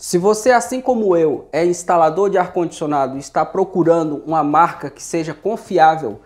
Se você, assim como eu, é instalador de ar-condicionado e está procurando uma marca que seja confiável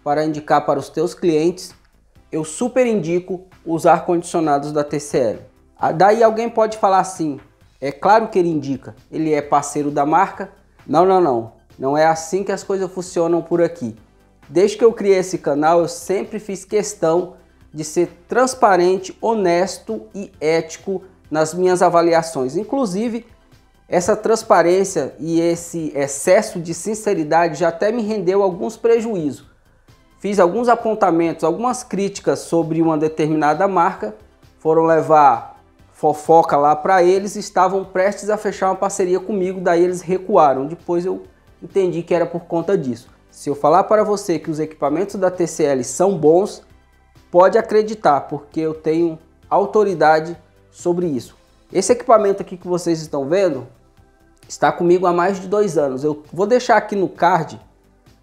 para indicar para os teus clientes, eu super indico os ar-condicionados da TCL. Daí alguém pode falar assim, é claro que ele indica, ele é parceiro da marca. Não é assim que as coisas funcionam por aqui. Desde que eu criei esse canal, eu sempre fiz questão de ser transparente, honesto e ético nas minhas avaliações. Inclusive, essa transparência e esse excesso de sinceridade já até me rendeu alguns prejuízos. Fiz alguns apontamentos, algumas críticas sobre uma determinada marca, foram levar fofoca lá para eles, estavam prestes a fechar uma parceria comigo, daí eles recuaram. Depois eu entendi que era por conta disso. Se eu falar para você que os equipamentos da TCL são bons, pode acreditar, porque eu tenho autoridade sobre isso. Esse equipamento aqui que vocês estão vendo está comigo há mais de 2 anos. Eu vou deixar aqui no card,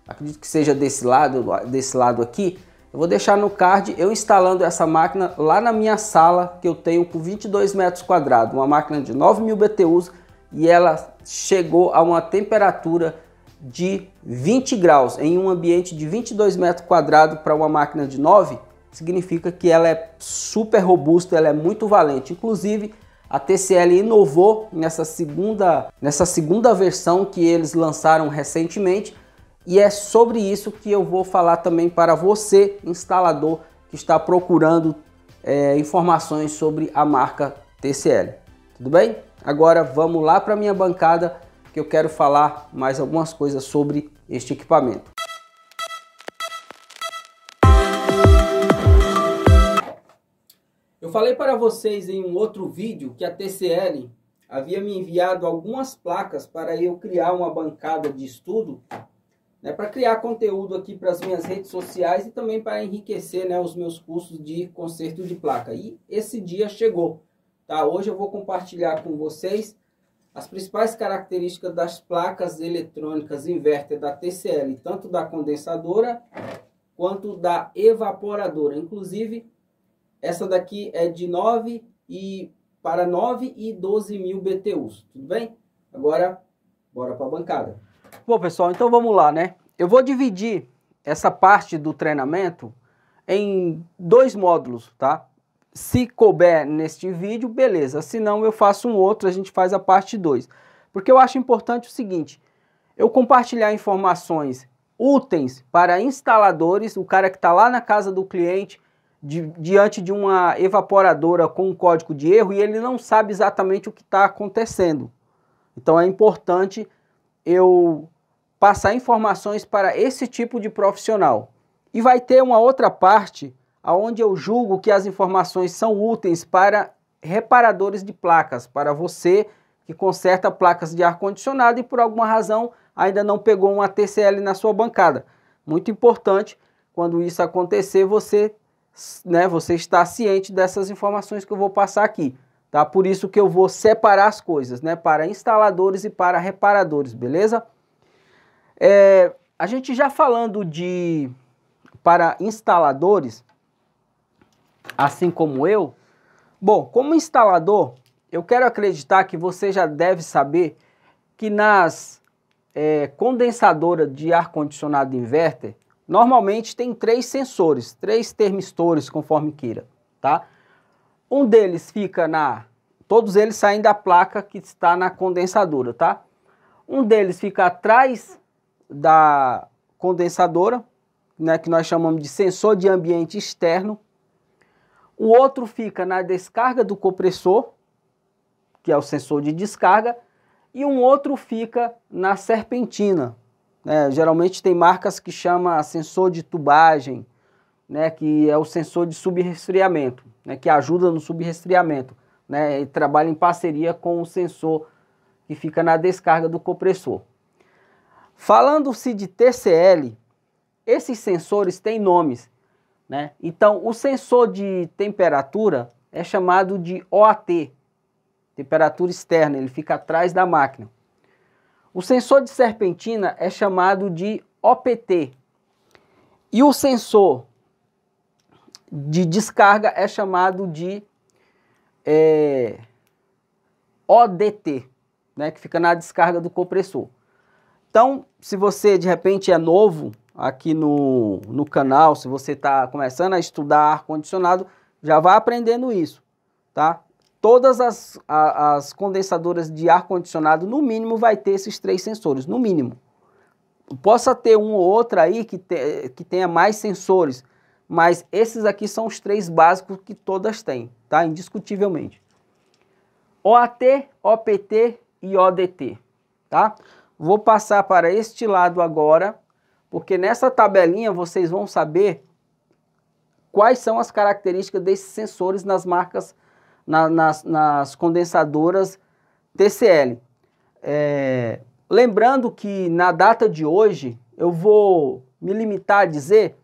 acredito que seja desse lado aqui, eu vou deixar no card eu instalando essa máquina lá na minha sala que eu tenho com 22 metros quadrados, uma máquina de 9.000 BTUs e ela chegou a uma temperatura de 20 graus em um ambiente de 22 metros quadrados para uma máquina de 9, significa que ela é super robusta, ela é muito valente. Inclusive, a TCL inovou nessa segunda versão que eles lançaram recentemente e é sobre isso que eu vou falar também para você, instalador, que está procurando informações sobre a marca TCL. Tudo bem? Agora vamos lá para a minha bancada que eu quero falar mais algumas coisas sobre este equipamento. Eu falei para vocês em um outro vídeo que a TCL havia me enviado algumas placas para eu criar uma bancada de estudo, né, para criar conteúdo aqui para as minhas redes sociais e também para enriquecer, né, os meus cursos de conserto de placa. E esse dia chegou, tá? Hoje eu vou compartilhar com vocês as principais características das placas eletrônicas inverter da TCL, tanto da condensadora quanto da evaporadora. Inclusive, essa daqui é de 9 e 12.000 BTUs, tudo bem? Agora, bora para a bancada. Bom, pessoal, então vamos lá, né? Eu vou dividir essa parte do treinamento em 2 módulos, tá? Se couber neste vídeo, beleza. Se não, eu faço um outro, a gente faz a parte 2. Porque eu acho importante o seguinte, eu compartilhar informações úteis para instaladores, o cara que está lá na casa do cliente, diante de uma evaporadora com um código de erro e ele não sabe exatamente o que está acontecendo. Então é importante eu passar informações para esse tipo de profissional. E vai ter uma outra parte onde eu julgo que as informações são úteis para reparadores de placas, para você que conserta placas de ar-condicionado e por alguma razão ainda não pegou uma TCL na sua bancada. Muito importante, quando isso acontecer, você está ciente dessas informações que eu vou passar aqui. Tá? Por isso que eu vou separar as coisas, né, para instaladores e para reparadores, beleza? A gente já falando para instaladores, assim como eu, bom, como instalador, eu quero acreditar que você já deve saber que nas condensadoras de ar-condicionado inverter, normalmente tem 3 sensores, 3 termistores, conforme queira, tá? Um deles fica todos eles saem da placa que está na condensadora, tá? Um deles fica atrás da condensadora, né, que nós chamamos de sensor de ambiente externo. O outro fica na descarga do compressor, que é o sensor de descarga, e um outro fica na serpentina. Geralmente tem marcas que chamam sensor de tubagem, né, que é o sensor de subresfriamento, né, que ajuda no subresfriamento, né, e trabalha em parceria com o sensor que fica na descarga do compressor. Falando-se de TCL, esses sensores têm nomes, né? Então, o sensor de temperatura é chamado de OAT, temperatura externa, ele fica atrás da máquina. O sensor de serpentina é chamado de OPT. E o sensor de descarga é chamado de ODT. né, que fica na descarga do compressor. Então, se você de repente é novo aqui no canal, se você está começando a estudar ar-condicionado, já vai aprendendo isso, tá? Todas as condensadoras de ar-condicionado, no mínimo, vai ter esses 3 sensores, no mínimo. Possa ter um ou outro aí que tenha mais sensores, mas esses aqui são os 3 básicos que todas têm, tá? Indiscutivelmente. OAT, OPT e ODT, tá? Vou passar para este lado agora, porque nessa tabelinha vocês vão saber quais são as características desses sensores nas marcas, nas condensadoras TCL. Lembrando que na data de hoje eu vou me limitar a dizer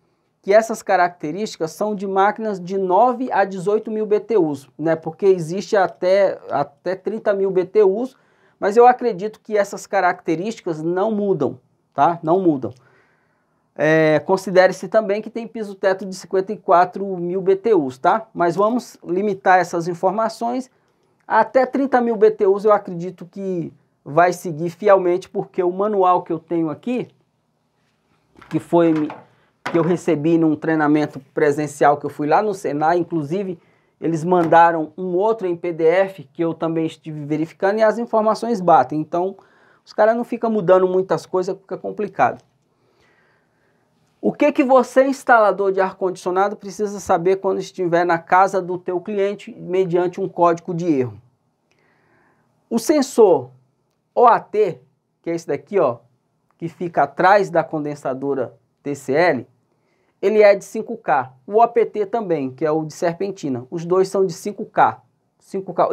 que essas características são de máquinas de 9 a 18 mil BTUs, né? Porque existe até 30 mil BTUs, mas eu acredito que essas características não mudam, tá? Não mudam. Considere-se também que tem piso-teto de 54 mil BTUs, tá? Mas vamos limitar essas informações. Até 30 mil BTUs eu acredito que vai seguir fielmente, porque o manual que eu tenho aqui, que eu recebi num treinamento presencial que eu fui lá no Senai, inclusive eles mandaram um outro em PDF que eu também estive verificando e as informações batem. Então, os caras não ficam mudando muitas coisas, fica complicado. O que você, instalador de ar-condicionado, precisa saber quando estiver na casa do teu cliente mediante um código de erro? O sensor OAT, que é esse daqui, ó, que fica atrás da condensadora TCL, ele é de 5K. O OPT também, que é o de serpentina. Os dois são de 5K.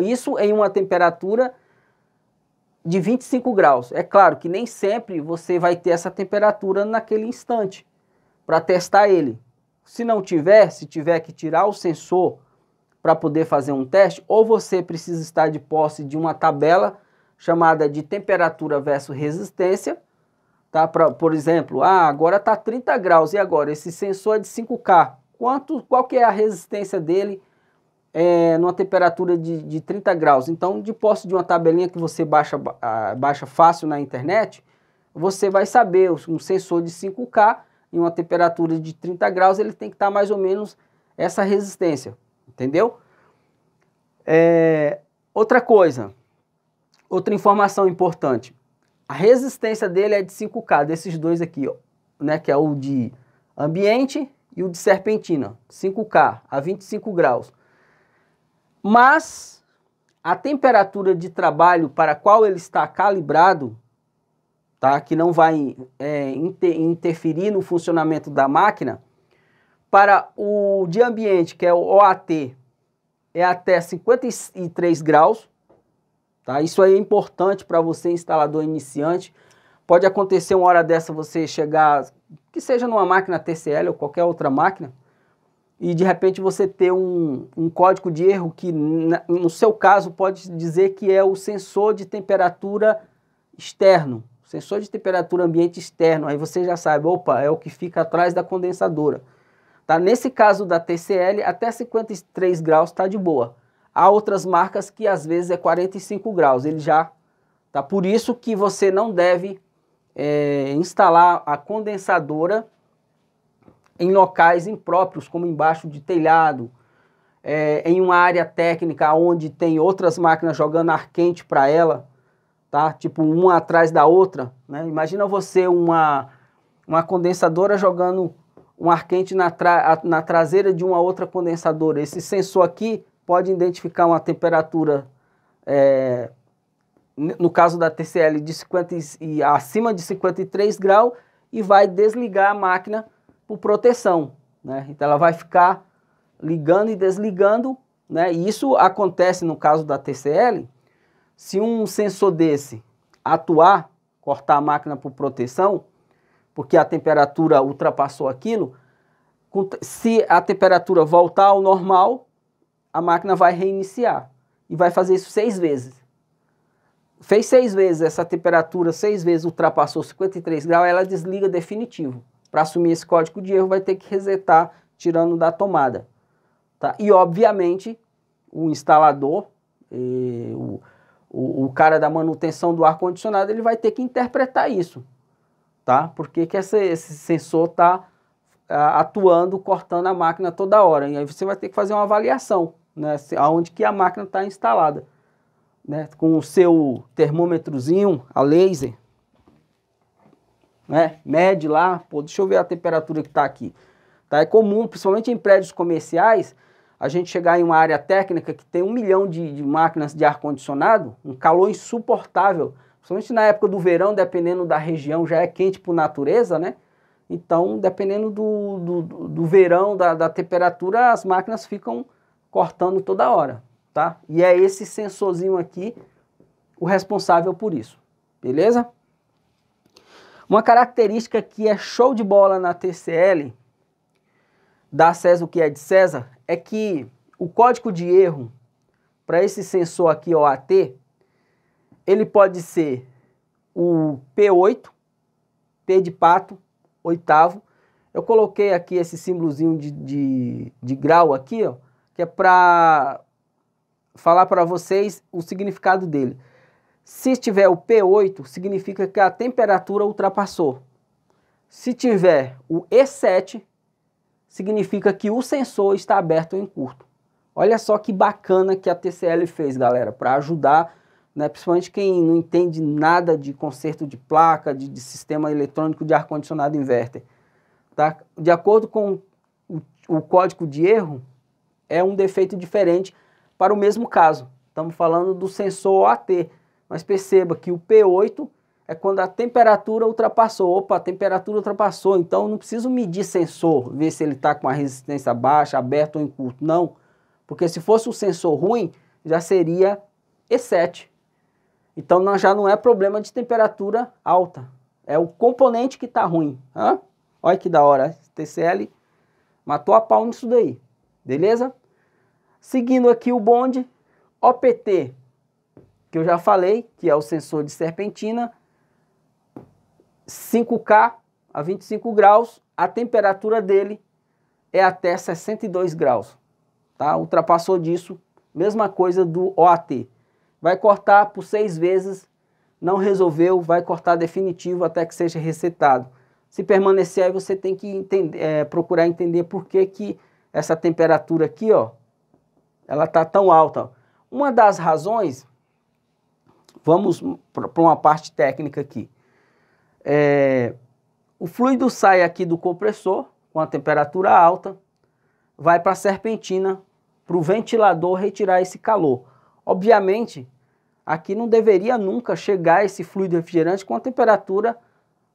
Isso em uma temperatura de 25 graus. É claro que nem sempre você vai ter essa temperatura naquele instante para testar ele. Se não tiver, se tiver que tirar o sensor para poder fazer um teste, ou você precisa estar de posse de uma tabela chamada de temperatura versus resistência, tá? Por exemplo, agora está 30 graus, e agora? Esse sensor é de 5K. Qual que é a resistência dele numa temperatura de 30 graus? Então, de posse de uma tabelinha que você baixa fácil na internet, você vai saber, um sensor de 5K, em uma temperatura de 30 graus, ele tem que estar mais ou menos essa resistência, entendeu? Outra coisa, outra informação importante. A resistência dele é de 5K, desses dois aqui, ó, né, que é o de ambiente e o de serpentina, 5K, a 25 graus. Mas a temperatura de trabalho para a qual ele está calibrado, tá, que não vai interferir no funcionamento da máquina, para o de ambiente, que é o OAT, é até 53 graus. Tá? Isso aí é importante para você, instalador iniciante. Pode acontecer uma hora dessa você chegar, que seja numa máquina TCL ou qualquer outra máquina, e de repente você ter um código de erro que, no seu caso, pode dizer que é o sensor de temperatura externo, sensor de temperatura ambiente externo. Aí você já sabe, opa, é o que fica atrás da condensadora. Tá? Nesse caso da TCL, até 53 graus está de boa. Há outras marcas que às vezes é 45 graus, ele já tá. Por isso que você não deve instalar a condensadora em locais impróprios, como embaixo de telhado, em uma área técnica onde tem outras máquinas jogando ar quente para ela, tá? Tipo uma atrás da outra, né? Imagina você uma condensadora jogando um ar quente na traseira de uma outra condensadora. Esse sensor aqui pode identificar uma temperatura, no caso da TCL, acima de 53 graus e vai desligar a máquina por proteção, né? Então ela vai ficar ligando e desligando, né? E isso acontece no caso da TCL, se um sensor desse atuar, cortar a máquina por proteção, porque a temperatura ultrapassou aquilo, se a temperatura voltar ao normal, a máquina vai reiniciar e vai fazer isso 6 vezes. Fez 6 vezes, essa temperatura 6 vezes ultrapassou 53 graus, ela desliga definitivo. Para assumir esse código de erro vai ter que resetar tirando da tomada. Tá? E obviamente o instalador, o cara da manutenção do ar-condicionado, ele vai ter que interpretar isso, tá? Porque que esse sensor está atuando, cortando a máquina toda hora. E aí você vai ter que fazer uma avaliação, né? Aonde que a máquina está instalada, né? Com o seu termômetrozinho, a laser, né? Mede lá, pô, deixa eu ver a temperatura que está aqui. Tá? É comum, principalmente em prédios comerciais, a gente chegar em uma área técnica que tem 1 milhão de máquinas de ar-condicionado, um calor insuportável, principalmente na época do verão, dependendo da região, já é quente por natureza, né? Então, dependendo do verão, da temperatura, as máquinas ficam cortando toda hora, tá? E é esse sensorzinho aqui o responsável por isso, beleza? Uma característica que é show de bola na TCL, da César o que é de César, é que o código de erro para esse sensor aqui, OAT, ele pode ser o P8, P de pato, oitavo. Eu coloquei aqui esse símbolozinho de grau aqui, ó, que é para falar para vocês o significado dele. Se tiver o P8, significa que a temperatura ultrapassou. Se tiver o E7, significa que o sensor está aberto ou em curto. Olha só que bacana que a TCL fez, galera, para ajudar, né, principalmente quem não entende nada de conserto de placa, de sistema eletrônico de ar-condicionado inverter. Tá? De acordo com o código de erro, é um defeito diferente para o mesmo caso. Estamos falando do sensor OAT, mas perceba que o P8 é quando a temperatura ultrapassou. Opa, a temperatura ultrapassou, então não preciso medir sensor, ver se ele está com a resistência baixa, aberto ou em curto. Não, porque se fosse um sensor ruim, já seria E7. Então já não é problema de temperatura alta, é o componente que está ruim. Hã? Olha que da hora, TCL matou a pau nisso daí, beleza? Seguindo aqui o bonde, OPT, que eu já falei, que é o sensor de serpentina, 5K a 25 graus, a temperatura dele é até 62 graus, tá? Ultrapassou disso, mesma coisa do OAT. Vai cortar por 6 vezes, não resolveu, vai cortar definitivo até que seja resetado. Se permanecer aí, você tem que entender, procurar entender por que essa temperatura aqui, ó, ela tá tão alta. Uma das razões, vamos para uma parte técnica aqui. O fluido sai aqui do compressor com a temperatura alta, vai para a serpentina, para o ventilador retirar esse calor. Obviamente, aqui não deveria nunca chegar esse fluido refrigerante com a temperatura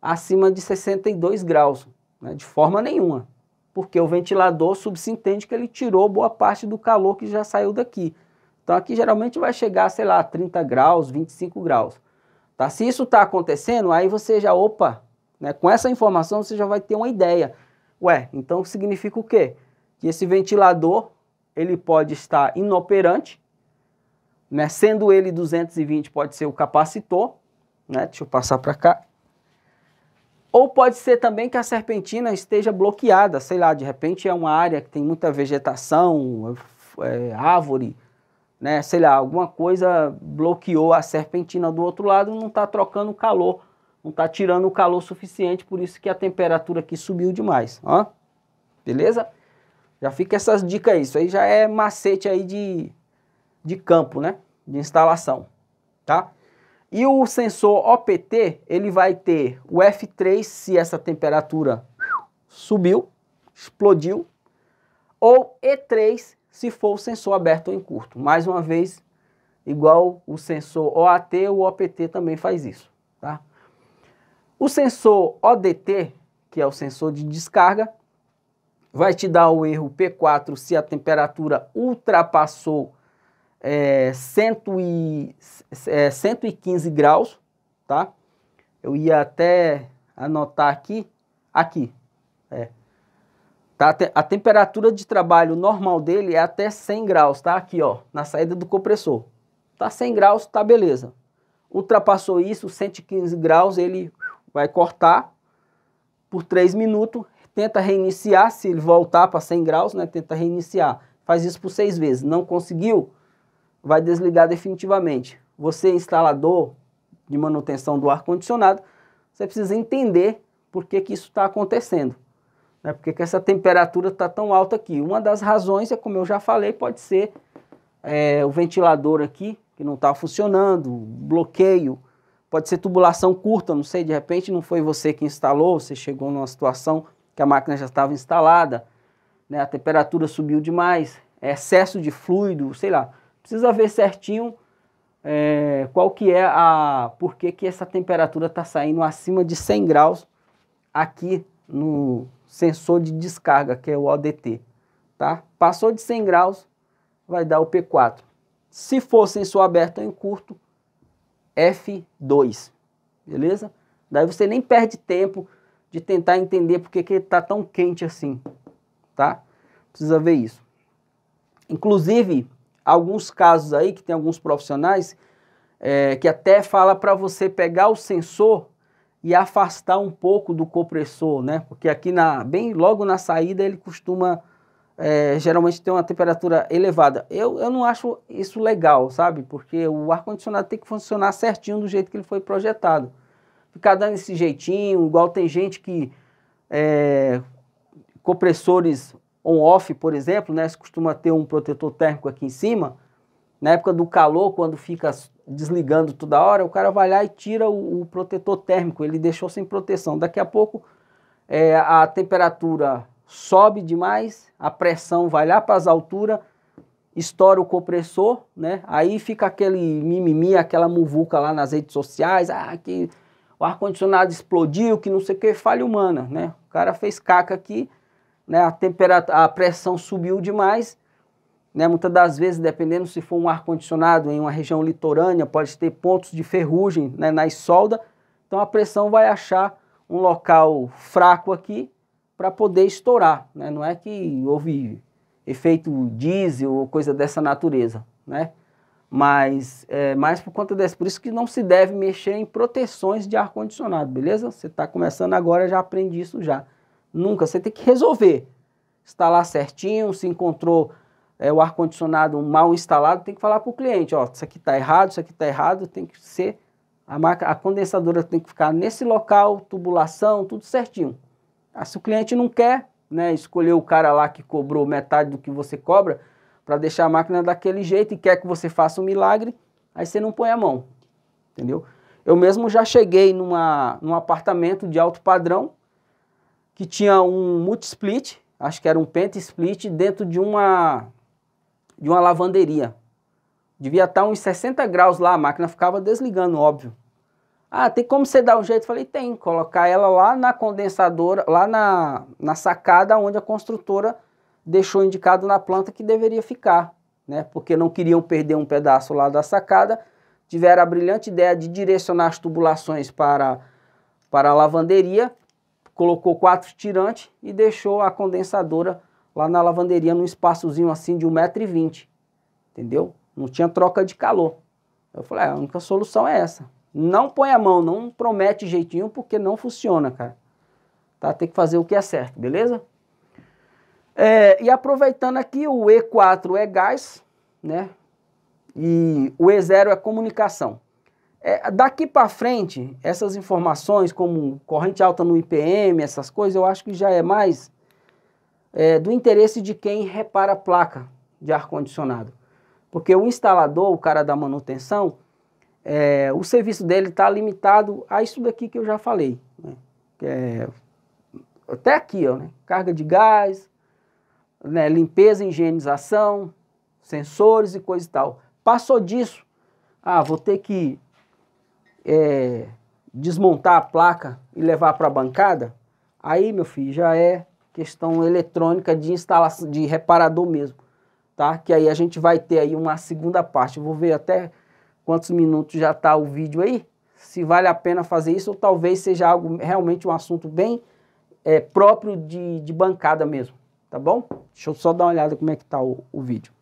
acima de 62 graus, né, de forma nenhuma, porque o ventilador subsintende que ele tirou boa parte do calor que já saiu daqui. Então aqui geralmente vai chegar, sei lá, 30 graus, 25 graus. Tá? Se isso está acontecendo, aí você já, opa, né, com essa informação você já vai ter uma ideia. Ué, então significa o quê? Que esse ventilador, ele pode estar inoperante, né, sendo ele 220 pode ser o capacitor, né, deixa eu passar para cá. Ou pode ser também que a serpentina esteja bloqueada, sei lá, de repente é uma área que tem muita vegetação, árvore, né, sei lá, alguma coisa bloqueou a serpentina do outro lado, não está trocando calor, não está tirando o calor suficiente, por isso que a temperatura aqui subiu demais, ó, beleza? Já fica essas dicas aí, isso aí já é macete aí de campo, né, de instalação, tá? E o sensor OPT, ele vai ter o F3 se essa temperatura subiu, explodiu, ou E3 se for o sensor aberto ou em curto. Mais uma vez, igual o sensor OAT, o OPT também faz isso, tá? O sensor ODT, que é o sensor de descarga, vai te dar o erro P4 se a temperatura ultrapassou 115 graus, tá? Eu ia até anotar aqui, tá? A temperatura de trabalho normal dele é até 100 graus, tá? Aqui, ó, na saída do compressor. Tá 100 graus, tá beleza. Ultrapassou isso, 115 graus, ele vai cortar por 3 minutos, tenta reiniciar, se ele voltar para 100 graus, né? Tenta reiniciar. Faz isso por 6 vezes. Não conseguiu? Vai desligar definitivamente. você instalador de manutenção do ar-condicionado, você precisa entender por que isso está acontecendo. Né? Por que essa temperatura está tão alta aqui. Uma das razões, é como eu já falei, pode ser o ventilador aqui, que não está funcionando, bloqueio, pode ser tubulação curta, não sei, de repente não foi você que instalou, você chegou numa situação que a máquina já estava instalada, né? A temperatura subiu demais, excesso de fluido, sei lá. Precisa ver certinho qual que é por que essa temperatura está saindo acima de 100 graus aqui no sensor de descarga, que é o ODT. Tá? Passou de 100 graus, vai dar o P4. Se for sensor aberto em curto, F2, beleza? Daí você nem perde tempo de tentar entender por que ele está tão quente assim, tá? Precisa ver isso. Inclusive, alguns casos aí que tem alguns profissionais que até fala para você pegar o sensor e afastar um pouco do compressor, né? Porque aqui bem logo na saída ele costuma geralmente ter uma temperatura elevada. Eu não acho isso legal, sabe? Porque o ar-condicionado tem que funcionar certinho do jeito que ele foi projetado. Ficar dando esse jeitinho, igual tem gente que compressores on-off, por exemplo, né? Você costuma ter um protetor térmico aqui em cima. Na época do calor, quando fica desligando toda hora, o cara vai lá e tira o protetor térmico, ele deixou sem proteção. Daqui a pouco a temperatura sobe demais, a pressão vai lá para as alturas, estoura o compressor, né? Aí fica aquele mimimi, aquela muvuca lá nas redes sociais, que o ar-condicionado explodiu, que não sei o que, falha humana, né? O cara fez caca aqui, né? A pressão subiu demais, né? Muitas das vezes, dependendo se for um ar-condicionado em uma região litorânea, pode ter pontos de ferrugem, né, nas soldas, então a pressão vai achar um local fraco aqui para poder estourar, né? Não é que houve efeito diesel ou coisa dessa natureza, né? Mas mais por conta dessa, por isso que não se deve mexer em proteções de ar-condicionado, beleza? Você está começando agora, já aprende isso já. Nunca, você tem que resolver, instalar certinho, se encontrou o ar-condicionado mal instalado, tem que falar para o cliente, ó, isso aqui está errado, tem que ser, a condensadora tem que ficar nesse local, tubulação, tudo certinho. Se o cliente não quer, né, escolher o cara lá que cobrou metade do que você cobra, para deixar a máquina daquele jeito e quer que você faça um milagre, aí você não põe a mão, entendeu? Eu mesmo já cheguei num apartamento de alto padrão, que tinha um multi-split, acho que era um penta-split, dentro de uma lavanderia. Devia estar uns 60 graus lá, a máquina ficava desligando, óbvio. Tem como você dar um jeito? Falei, tem, colocar ela lá na condensadora, lá na sacada onde a construtora deixou indicado na planta que deveria ficar, né? Porque não queriam perder um pedaço lá da sacada, tiveram a brilhante ideia de direcionar as tubulações para a lavanderia, colocou 4 tirantes e deixou a condensadora lá na lavanderia num espaçozinho assim de 1,20 m, entendeu? Não tinha troca de calor. Eu falei, a única solução é essa. Não põe a mão, não promete jeitinho, porque não funciona, cara. Tá? Tem que fazer o que é certo, beleza? E aproveitando aqui, o E4 é gás, né? E o E0 é comunicação. Daqui para frente, essas informações, como corrente alta no IPM, essas coisas, eu acho que já é mais do interesse de quem repara a placa de ar-condicionado. Porque o instalador, o cara da manutenção, o serviço dele está limitado a isso daqui que eu já falei, né? Até aqui, ó, né? Carga de gás, né? Limpeza, higienização, sensores e coisa e tal. Passou disso, vou ter que desmontar a placa e levar para a bancada, aí, meu filho, já é questão eletrônica de instalação, de reparador mesmo, tá? Que aí a gente vai ter aí uma segunda parte. Eu vou ver até quantos minutos já está o vídeo aí, se vale a pena fazer isso, ou talvez seja algo, realmente um assunto bem próprio de bancada mesmo, tá bom? Deixa eu só dar uma olhada como é que está o vídeo.